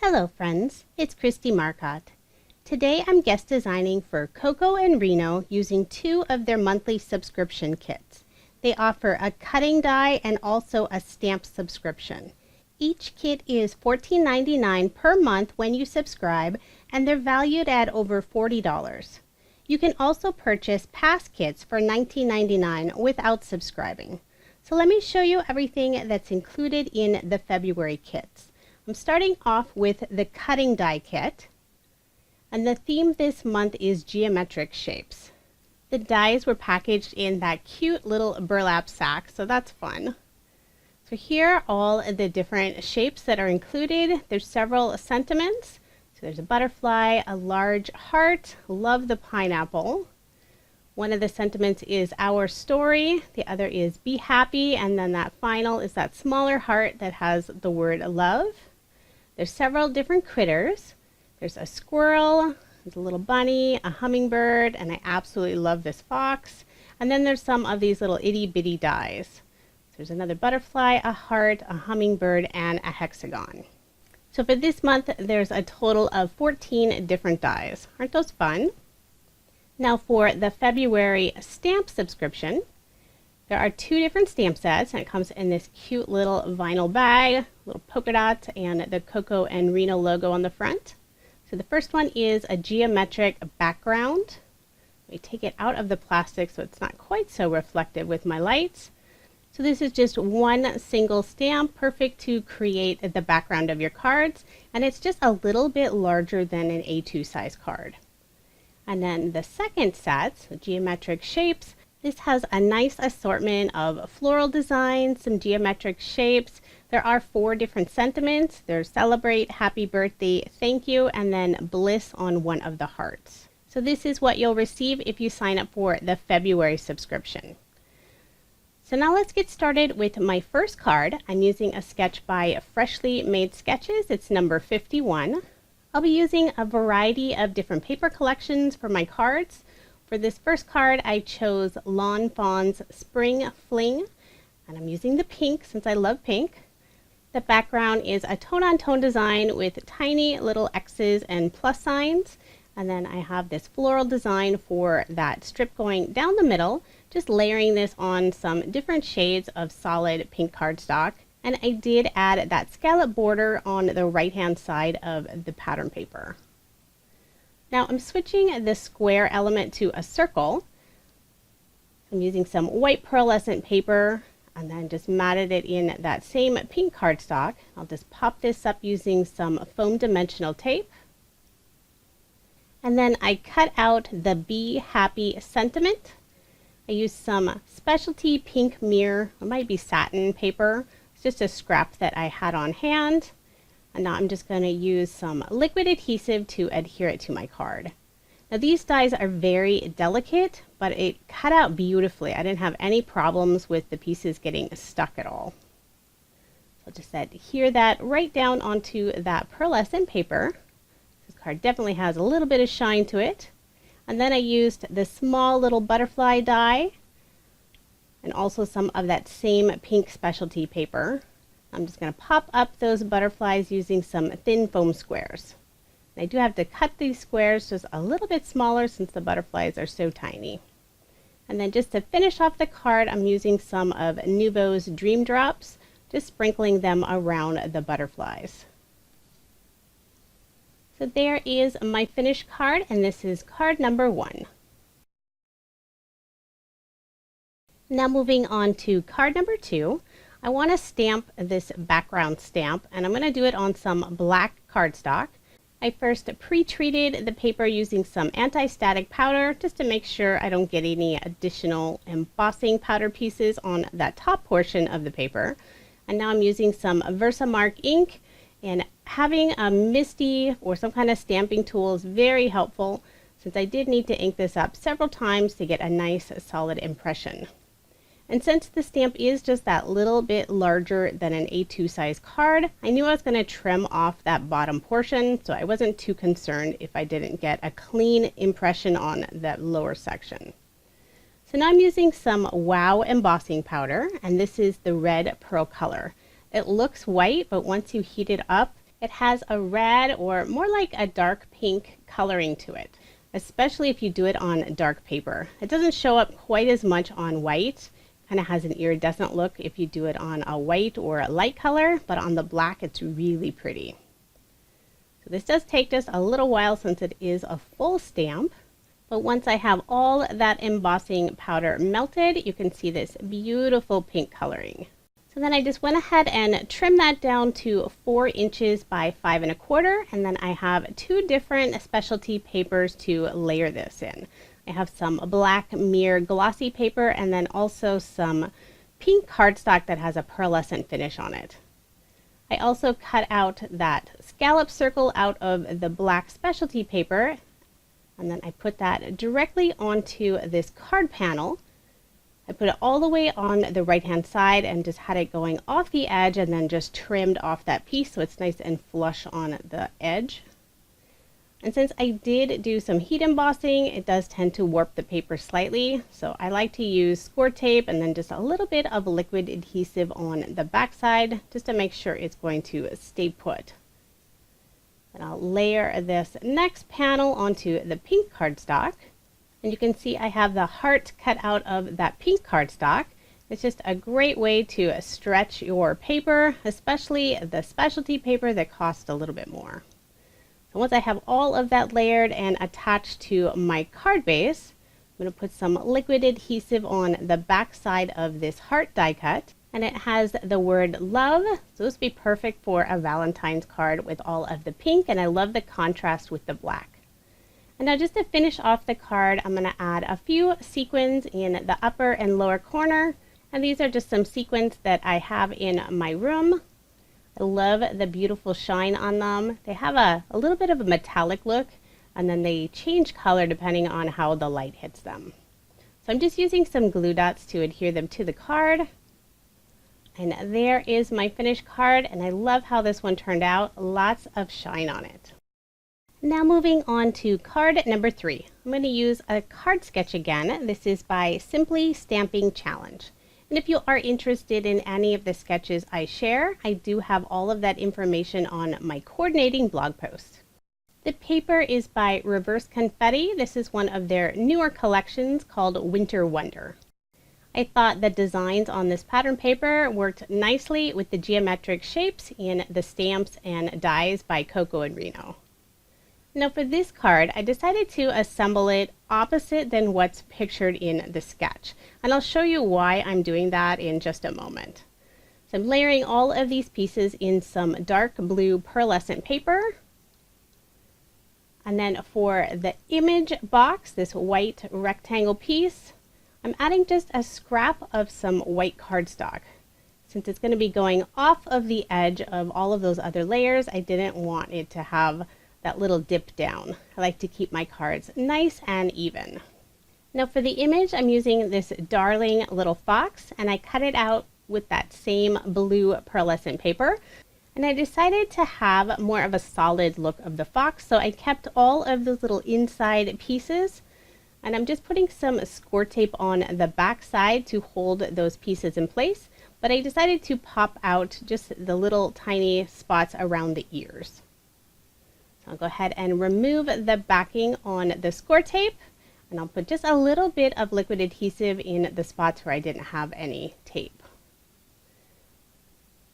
Hello friends, it's Kristie Marcotte. Today I'm guest designing for Coco Reno using two of their monthly subscription kits. They offer a cutting die and also a stamp subscription. Each kit is $14.99 per month when you subscribe, and they're valued at over $40. You can also purchase past kits for $19.99 without subscribing. So let me show you everything that's included in the February kits. I'm starting off with the cutting die kit, and the theme this month is geometric shapes. The dies were packaged in that cute little burlap sack, so that's fun. So here are all the different shapes that are included. There's several sentiments. So there's a butterfly, a large heart, love the pineapple. One of the sentiments is our story, the other is be happy, and then that final is that smaller heart that has the word love. There's several different critters. There's a squirrel, there's a little bunny, a hummingbird, and I absolutely love this fox. And then there's some of these little itty bitty dies. So there's another butterfly, a heart, a hummingbird, and a hexagon. So for this month, there's a total of 14 different dies. Aren't those fun? Now for the February stamp subscription, there are two different stamp sets, and it comes in this cute little vinyl bag, little polka dot, and the Coco and Reno logo on the front. So the first one is a geometric background. Let me take it out of the plastic so it's not quite so reflective with my lights. So this is just one single stamp, perfect to create the background of your cards, and it's just a little bit larger than an A2 size card. And then the second set, so geometric shapes, this has a nice assortment of floral designs, some geometric shapes. There are 4 different sentiments. There's celebrate, happy birthday, thank you, and then bliss on one of the hearts. So this is what you'll receive if you sign up for the February subscription. So now let's get started with my first card. I'm using a sketch by Freshly Made Sketches. It's number 51. I'll be using a variety of different paper collections for my cards. For this first card, I chose Lawn Fawn's Spring Fling, and I'm using the pink since I love pink. The background is a tone-on-tone design with tiny little X's and plus signs. And then I have this floral design for that strip going down the middle, just layering this on some different shades of solid pink cardstock. And I did add that scallop border on the right-hand side of the pattern paper. Now I'm switching the square element to a circle. I'm using some white pearlescent paper and then just matted it in that same pink cardstock. I'll just pop this up using some foam dimensional tape. And then I cut out the Be Happy sentiment. I used some specialty pink mirror, it might be satin paper. It's just a scrap that I had on hand. And now I'm just going to use some liquid adhesive to adhere it to my card. Now these dies are very delicate, but it cut out beautifully. I didn't have any problems with the pieces getting stuck at all. So I'll just adhere that right down onto that pearlescent paper. This card definitely has a little bit of shine to it. And then I used the small little butterfly die and also some of that same pink specialty paper. I'm just going to pop up those butterflies using some thin foam squares. And I do have to cut these squares just a little bit smaller since the butterflies are so tiny. And then just to finish off the card, I'm using some of Nuvo's Dream Drops, just sprinkling them around the butterflies. So there is my finished card, and this is card number 1. Now moving on to card number 2. I want to stamp this background stamp, and I'm going to do it on some black cardstock. I first pre-treated the paper using some anti-static powder just to make sure I don't get any additional embossing powder pieces on that top portion of the paper. And now I'm using some Versamark ink, and having a Misti or some kind of stamping tool is very helpful since I did need to ink this up several times to get a nice solid impression. And since the stamp is just that little bit larger than an A2 size card, I knew I was going to trim off that bottom portion, so I wasn't too concerned if I didn't get a clean impression on that lower section. So now I'm using some Wow embossing powder, and this is the red pearl color. It looks white, but once you heat it up, It has a red or more like a dark pink coloring to it, especially if you do it on dark paper. It doesn't show up quite as much on white. Kind of has an iridescent look if you do it on a white or a light color, but on the black it's really pretty. So this does take just a little while since it is a full stamp, but once I have all that embossing powder melted, you can see this beautiful pink coloring. So then I just went ahead and trimmed that down to 4 inches by 5 1/4, and then I have 2 different specialty papers to layer this in. I have some black mirror glossy paper and then also some pink cardstock that has a pearlescent finish on it. I also cut out that scallop circle out of the black specialty paper, and then I put that directly onto this card panel. I put it all the way on the right hand side and just had it going off the edge and then just trimmed off that piece so it's nice and flush on the edge. And since I did do some heat embossing, it does tend to warp the paper slightly, so I like to use Scor-Tape and then just a little bit of liquid adhesive on the back side just to make sure it's going to stay put. And I'll layer this next panel onto the pink cardstock. And you can see I have the heart cut out of that pink cardstock. It's just a great way to stretch your paper, especially the specialty paper that costs a little bit more. So once I have all of that layered and attached to my card base, I'm going to put some liquid adhesive on the back side of this heart die cut. And it has the word love, so this would be perfect for a Valentine's card with all of the pink, and I love the contrast with the black. And now just to finish off the card, I'm going to add a few sequins in the upper and lower corner. And these are just some sequins that I have in my room. I love the beautiful shine on them. They have a little bit of a metallic look, and then they change color depending on how the light hits them. So I'm just using some glue dots to adhere them to the card. And there is my finished card, and I love how this one turned out. Lots of shine on it. Now moving on to card number 3. I'm going to use a card sketch again. This is by Simply Stamping Challenge. And if you are interested in any of the sketches I share, I do have all of that information on my coordinating blog post. The paper is by Reverse Confetti. This is one of their newer collections called Winter Wonder. I thought the designs on this pattern paper worked nicely with the geometric shapes in the stamps and dies by Coco Reno. Now for this card, I decided to assemble it opposite than what's pictured in the sketch. And I'll show you why I'm doing that in just a moment. So I'm layering all of these pieces in some dark blue pearlescent paper. And then for the image box, this white rectangle piece, I'm adding just a scrap of some white cardstock. Since it's going to be going off of the edge of all of those other layers, I didn't want it to have that little dip down. I like to keep my cards nice and even. Now for the image, I'm using this darling little fox, and I cut it out with that same blue pearlescent paper. And I decided to have more of a solid look of the fox, so I kept all of those little inside pieces, and I'm just putting some Scor-Tape on the back side to hold those pieces in place, but I decided to pop out just the little tiny spots around the ears. I'll go ahead and remove the backing on the Scor-Tape, and I'll put just a little bit of liquid adhesive in the spots where I didn't have any tape.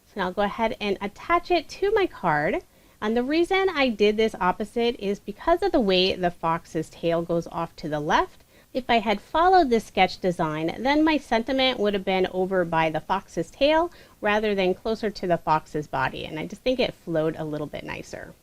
So now I'll go ahead and attach it to my card. And the reason I did this opposite is because of the way the fox's tail goes off to the left. If I had followed this sketch design, then my sentiment would have been over by the fox's tail rather than closer to the fox's body, and I just think it flowed a little bit nicer.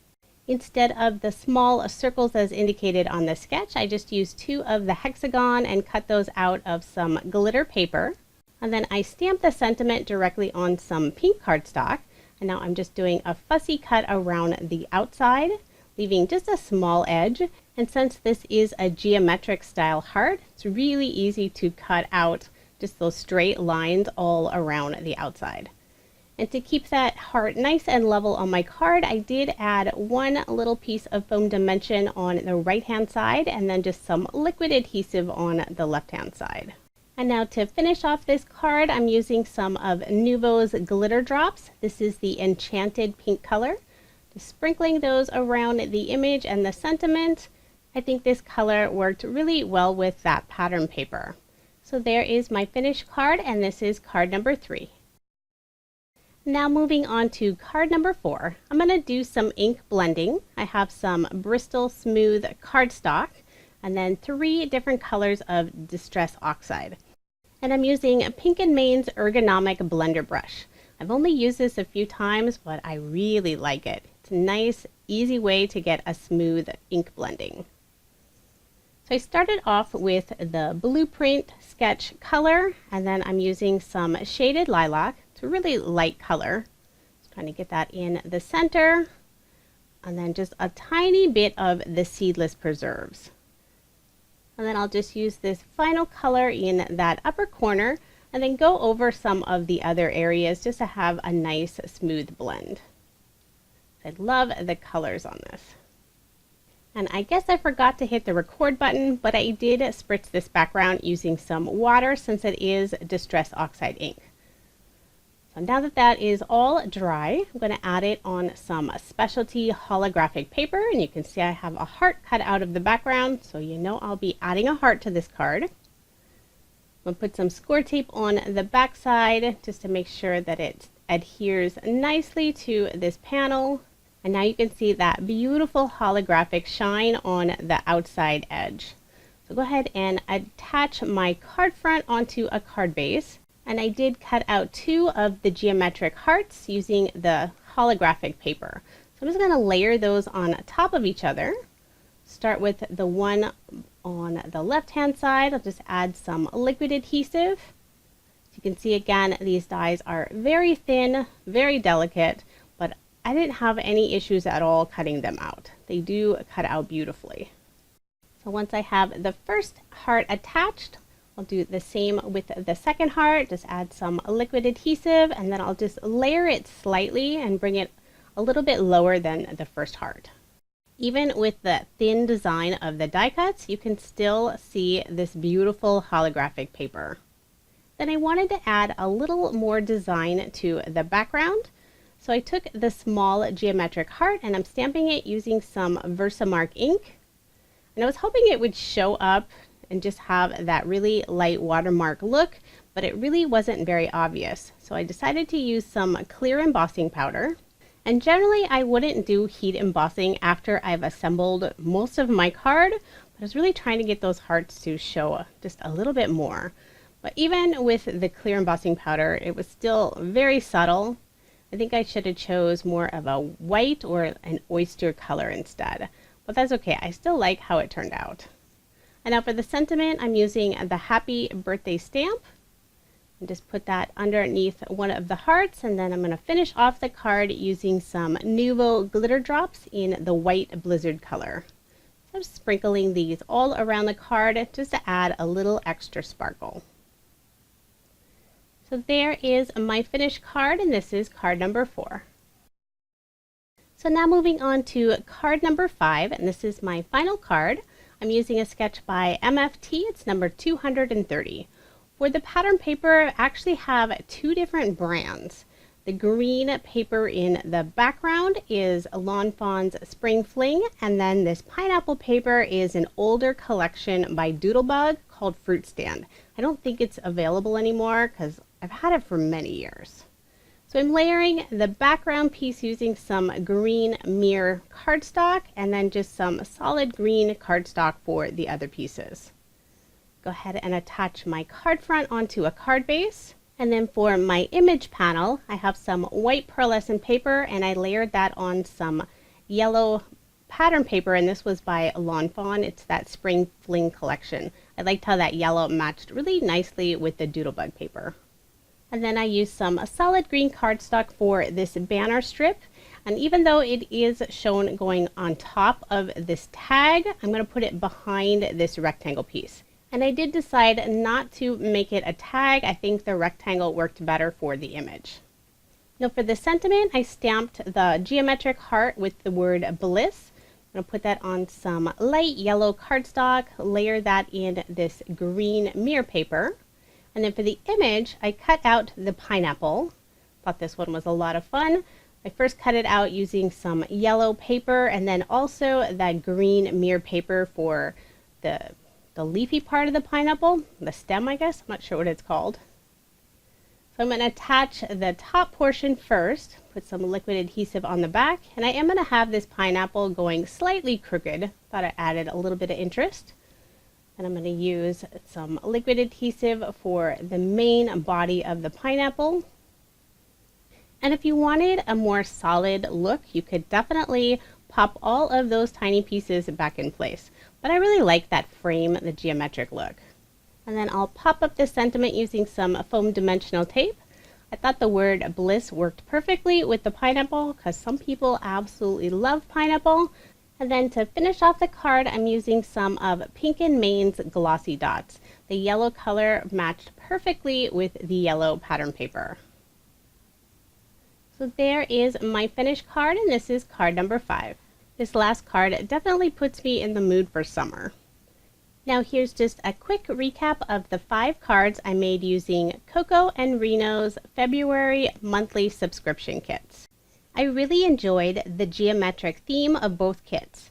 Instead of the small circles as indicated on the sketch, I just used 2 of the hexagon and cut those out of some glitter paper. And then I stamped the sentiment directly on some pink cardstock. And now I'm just doing a fussy cut around the outside, leaving just a small edge. And since this is a geometric style heart, it's really easy to cut out just those straight lines all around the outside. And to keep that heart nice and level on my card, I did add 1 little piece of foam dimension on the right hand side and then just some liquid adhesive on the left hand side. And now to finish off this card, I'm using some of Nuvo's glitter drops. This is the Enchanted Pink color. Just sprinkling those around the image and the sentiment. I think this color worked really well with that pattern paper. So there is my finished card, and this is card number 3. Now moving on to card number 4, I'm going to do some ink blending. I have some Bristol Smooth cardstock and then 3 different colors of Distress Oxide. And I'm using Pink & Main's Ergonomic blender brush. I've only used this a few times, but I really like it. It's a nice, easy way to get a smooth ink blending. So I started off with the Blueprint Sketch color, and then I'm using some Shaded Lilac. It's a really light color. Just trying to get that in the center, and then just a tiny bit of the Seedless Preserves. And then I'll just use this final color in that upper corner, and then go over some of the other areas just to have a nice smooth blend. I love the colors on this. And I guess I forgot to hit the record button, but I did spritz this background using some water since it is Distress Oxide ink. So now that that is all dry, I'm going to add it on some specialty holographic paper, and you can see I have a heart cut out of the background, so you know I'll be adding a heart to this card. I'm going to put some Scor-Tape on the back side just to make sure that it adheres nicely to this panel. And now you can see that beautiful holographic shine on the outside edge. So go ahead and attach my card front onto a card base. And I did cut out 2 of the geometric hearts using the holographic paper. So I'm just going to layer those on top of each other. Start with the one on the left hand side. I'll just add some liquid adhesive. As you can see, again, these dies are very thin, very delicate, but I didn't have any issues at all cutting them out. They do cut out beautifully. So once I have the first heart attached, I'll do the same with the second heart. Just add some liquid adhesive, and then I'll just layer it slightly and bring it a little bit lower than the first heart. Even with the thin design of the die cuts, you can still see this beautiful holographic paper. Then I wanted to add a little more design to the background. So I took the small geometric heart and I'm stamping it using some Versamark ink. And I was hoping it would show up and just have that really light watermark look, but it really wasn't very obvious. So I decided to use some clear embossing powder. And generally I wouldn't do heat embossing after I've assembled most of my card, but I was really trying to get those hearts to show just a little bit more. But even with the clear embossing powder, it was still very subtle. I think I should have chose more of a white or an oyster color instead, but that's okay. I still like how it turned out. And now for the sentiment, I'm using the Happy Birthday stamp. And just put that underneath one of the hearts, and then I'm going to finish off the card using some Nuvo glitter drops in the white blizzard color. So I'm sprinkling these all around the card just to add a little extra sparkle. So there is my finished card, and this is card number 4. So now moving on to card number 5, and this is my final card. I'm using a sketch by MFT. It's number 230. For the pattern paper, I actually have 2 different brands. The green paper in the background is Lawn Fawn's Spring Fling, and then this pineapple paper is an older collection by Doodlebug called Fruit Stand. I don't think it's available anymore because I've had it for many years. So I'm layering the background piece using some green mirror cardstock and then just some solid green cardstock for the other pieces. Go ahead and attach my card front onto a card base. And then for my image panel, I have some white pearlescent paper and I layered that on some yellow pattern paper, and this was by Lawn Fawn. It's that Spring Fling collection. I liked how that yellow matched really nicely with the Doodlebug paper. And then I used some solid green cardstock for this banner strip. And even though it is shown going on top of this tag, I'm going to put it behind this rectangle piece. And I did decide not to make it a tag. I think the rectangle worked better for the image. Now for the sentiment, I stamped the geometric heart with the word bliss. I'm going to put that on some light yellow cardstock, layer that in this green mirror paper. And then for the image, I cut out the pineapple. Thought this one was a lot of fun. I first cut it out using some yellow paper and then also that green mirror paper for the leafy part of the pineapple, the stem I guess, I'm not sure what it's called. So I'm going to attach the top portion first, put some liquid adhesive on the back, and I am going to have this pineapple going slightly crooked. Thought I added a little bit of interest. And I'm going to use some liquid adhesive for the main body of the pineapple. And if you wanted a more solid look, you could definitely pop all of those tiny pieces back in place. But I really like that frame, the geometric look. And then I'll pop up this sentiment using some foam dimensional tape. I thought the word bliss worked perfectly with the pineapple because some people absolutely love pineapple. And then to finish off the card, I'm using some of Pink & Main's Glossy Dots. The yellow color matched perfectly with the yellow pattern paper. So there is my finished card, and this is card number 5. This last card definitely puts me in the mood for summer. Now here's just a quick recap of the 5 cards I made using Coco and Reno's February monthly subscription kits. I really enjoyed the geometric theme of both kits.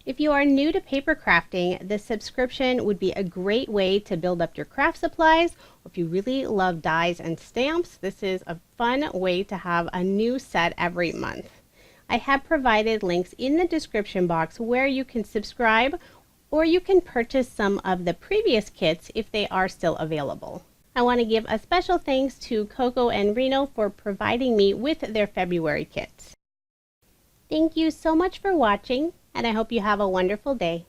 If you are new to paper crafting, this subscription would be a great way to build up your craft supplies, or if you really love dies and stamps, this is a fun way to have a new set every month. I have provided links in the description box where you can subscribe, or you can purchase some of the previous kits if they are still available. I want to give a special thanks to Coco and Reno for providing me with their February kits. Thank you so much for watching, and I hope you have a wonderful day.